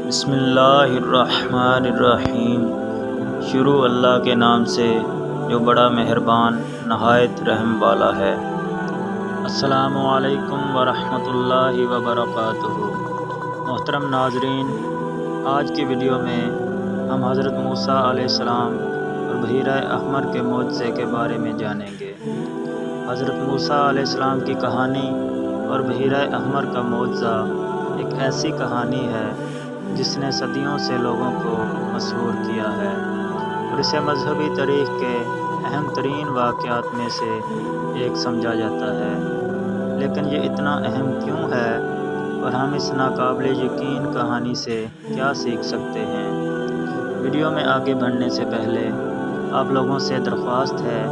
بسم اللہ الرحمن الرحیم۔ شروع اللہ کے نام سے جو بڑا مہربان نہایت رحم والا ہے۔ السلام علیکم ورحمۃ اللہ وبرکاتہ۔ محترم ناظرین، آج کی ویڈیو میں ہم حضرت موسیٰ علیہ السلام اور بحیرہ احمر کے معجزے کے بارے میں جانیں گے۔ حضرت موسیٰ علیہ السلام کی کہانی اور بحیرہ احمر کا معجزہ ایک ایسی کہانی ہے جس نے صدیوں سے لوگوں کو مسحور کیا ہے اور اسے مذہبی تاریخ کے اہم ترین واقعات میں سے ایک سمجھا جاتا ہے۔ لیکن یہ اتنا اہم کیوں ہے اور ہم اس ناقابل یقین کہانی سے کیا سیکھ سکتے ہیں؟ ویڈیو میں آگے بڑھنے سے پہلے آپ لوگوں سے درخواست ہے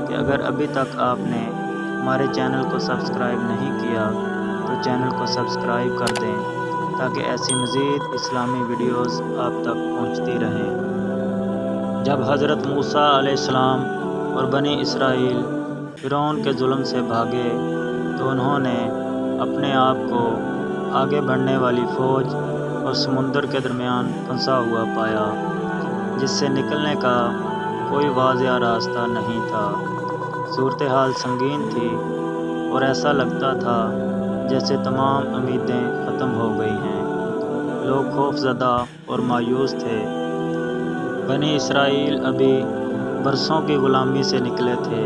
کہ اگر ابھی تک آپ نے ہمارے چینل کو سبسکرائب نہیں کیا تو چینل کو سبسکرائب کر دیں تاکہ ایسی مزید اسلامی ویڈیوز آپ تک پہنچتی رہیں۔ جب حضرت موسیٰ علیہ السلام اور بنی اسرائیل فرعون کے ظلم سے بھاگے تو انہوں نے اپنے آپ کو آگے بڑھنے والی فوج اور سمندر کے درمیان پھنسا ہوا پایا، جس سے نکلنے کا کوئی واضح راستہ نہیں تھا۔ صورتحال سنگین تھی اور ایسا لگتا تھا جیسے تمام امیدیں ختم ہو گئی ہیں۔ لوگ خوف زدہ اور مایوس تھے۔ بنی اسرائیل ابھی برسوں کی غلامی سے نکلے تھے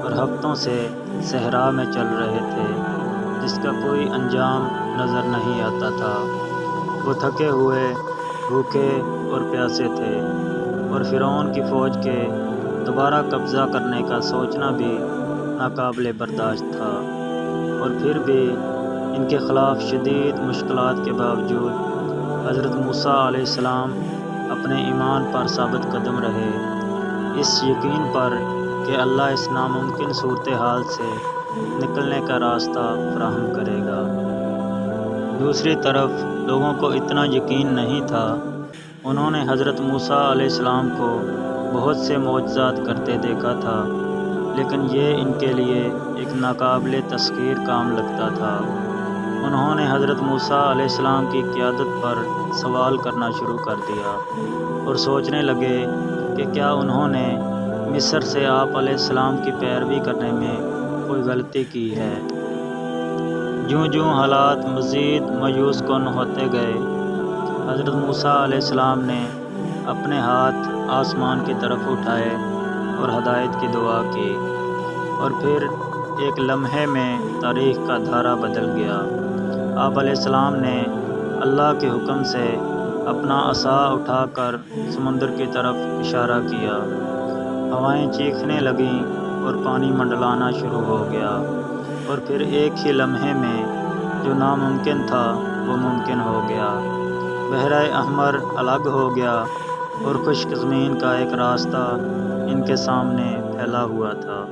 اور ہفتوں سے صحرا میں چل رہے تھے جس کا کوئی انجام نظر نہیں آتا تھا۔ وہ تھکے ہوئے، بھوکے اور پیاسے تھے اور فرعون کی فوج کے دوبارہ قبضہ کرنے کا سوچنا بھی ناقابل برداشت تھا۔ اور پھر بھی ان کے خلاف شدید مشکلات کے باوجود حضرت موسیٰ علیہ السلام اپنے ایمان پر ثابت قدم رہے، اس یقین پر کہ اللہ اس ناممکن صورتحال سے نکلنے کا راستہ فراہم کرے گا۔ دوسری طرف لوگوں کو اتنا یقین نہیں تھا۔ انہوں نے حضرت موسیٰ علیہ السلام کو بہت سے معجزات کرتے دیکھا تھا، لیکن یہ ان کے لیے ایک ناقابل تسخیر کام لگتا تھا۔ انہوں نے حضرت موسیٰ علیہ السلام کی قیادت پر سوال کرنا شروع کر دیا اور سوچنے لگے کہ کیا انہوں نے مصر سے آپ علیہ السلام کی پیروی کرنے میں کوئی غلطی کی ہے۔ جوں جوں حالات مزید مایوس کن ہوتے گئے، حضرت موسیٰ علیہ السلام نے اپنے ہاتھ آسمان کی طرف اٹھائے اور ہدایت کی دعا کی، اور پھر ایک لمحے میں تاریخ کا دھارا بدل گیا۔ آپ علیہ السلام نے اللہ کے حکم سے اپنا عصا اٹھا کر سمندر کی طرف اشارہ کیا۔ ہوائیں چیخنے لگیں اور پانی منڈلانا شروع ہو گیا، اور پھر ایک ہی لمحے میں جو ناممکن تھا وہ ممکن ہو گیا۔ بحیرہ احمر الگ ہو گیا اور خشک زمین کا ایک راستہ ان کے سامنے پھیلا ہوا تھا۔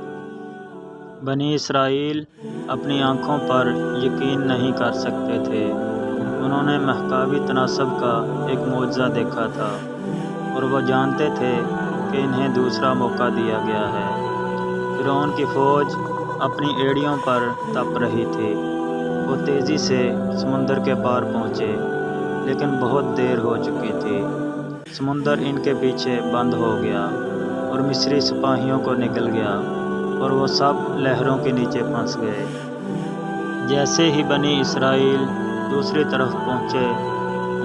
بنی اسرائیل اپنی آنکھوں پر یقین نہیں کر سکتے تھے۔ انہوں نے مہکاوی تناسب کا ایک معجزہ دیکھا تھا اور وہ جانتے تھے کہ انہیں دوسرا موقع دیا گیا ہے۔ فرعون کی فوج اپنی ایڑیوں پر تپ رہی تھی۔ وہ تیزی سے سمندر کے پار پہنچے، لیکن بہت دیر ہو چکی تھی۔ سمندر ان کے پیچھے بند ہو گیا اور مصری سپاہیوں کو نگل گیا اور وہ سب لہروں کے نیچے پھنس گئے۔ جیسے ہی بنی اسرائیل دوسری طرف پہنچے،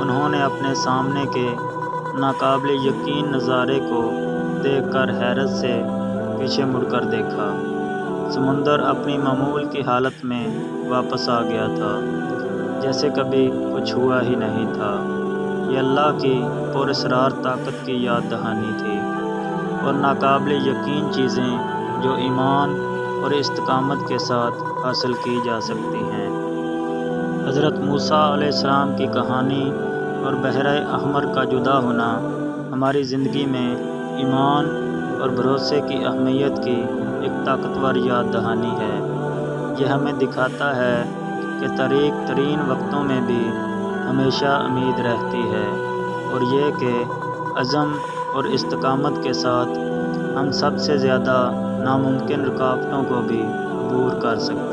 انہوں نے اپنے سامنے کے ناقابل یقین نظارے کو دیکھ کر حیرت سے پیچھے مڑ کر دیکھا۔ سمندر اپنی معمول کی حالت میں واپس آ گیا تھا، جیسے کبھی کچھ ہوا ہی نہیں تھا۔ یہ اللہ کی پراسرار طاقت کی یاد دہانی تھی اور ناقابل یقین چیزیں جو ایمان اور استقامت کے ساتھ حاصل کی جا سکتی ہیں۔ حضرت موسیٰ علیہ السلام کی کہانی اور بحیرہ احمر کا جدا ہونا ہماری زندگی میں ایمان اور بھروسے کی اہمیت کی ایک طاقتور یاد دہانی ہے۔ یہ ہمیں دکھاتا ہے کہ تاریک ترین وقتوں میں بھی ہمیشہ امید رہتی ہے، اور یہ کہ عزم اور استقامت کے ساتھ ہم سب سے زیادہ ناممکن رکاوٹوں کو بھی عبور کر سکتے ہیں۔